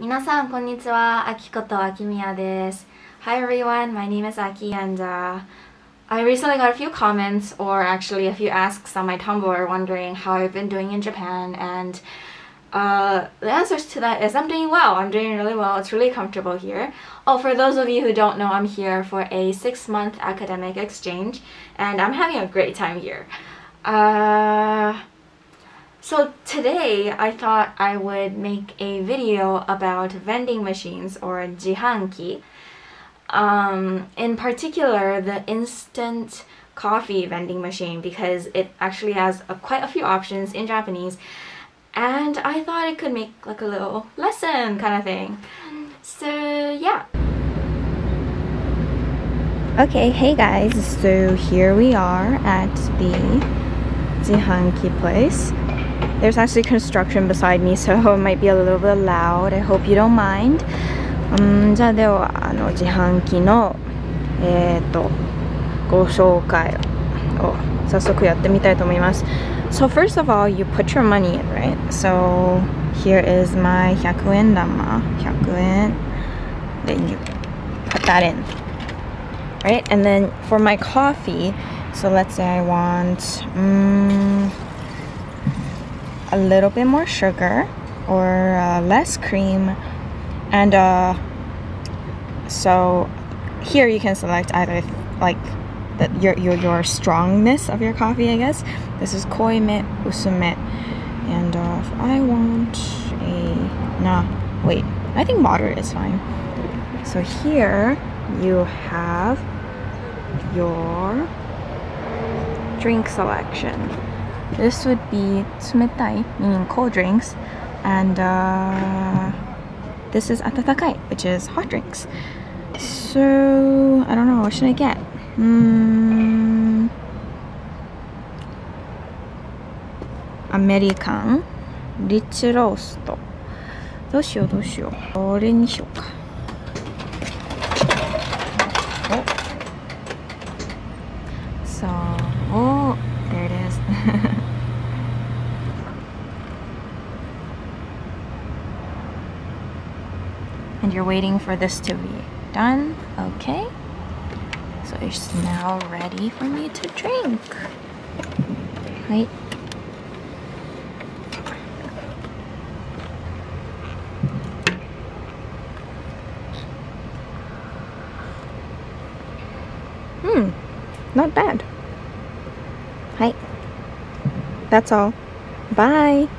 皆さんこんにちは。あきことAkimiyaです。Hi everyone, my name is Aki and I recently got a few comments or actually a few asks on my Tumblr wondering how I've been doing in Japan, and the answers to that is I'm doing well. I'm doing really well. It's really comfortable here. Oh, for those of you who don't know, I'm here for a 6-month academic exchange and I'm having a great time here. So today I thought I would make a video about vending machines or jihanki. In particular, the instant coffee vending machine, because it actually has quite a few options in Japanese, and I thought it could make like a little lesson kind of thing. So yeah. Okay, hey guys, so here we are at the jihanki place. There's actually construction beside me, so it might be a little bit loud. I hope you don't mind. じゃあでは自販機のご紹介を早速やってみたいと思います。So first of all, you put your money in, right? So here is my 100円玉、100円. Then you put that in, right? And then for my coffee, so let's say I want a little bit more sugar or less cream, and so here you can select either like your strongness of your coffee, I guess. This is koime, usume, and I want I think moderate is fine. So here you have your drink selection. This would be tsumetai, meaning cold drinks, and this is atatakai, which is hot drinks. So I don't know, what should I get? American Rich Roast. どうしよう。どれにしようか。So, there it is. And you're waiting for this to be done. Okay. So it's now ready for me to drink. Right. Not bad. Hi. That's all. Bye.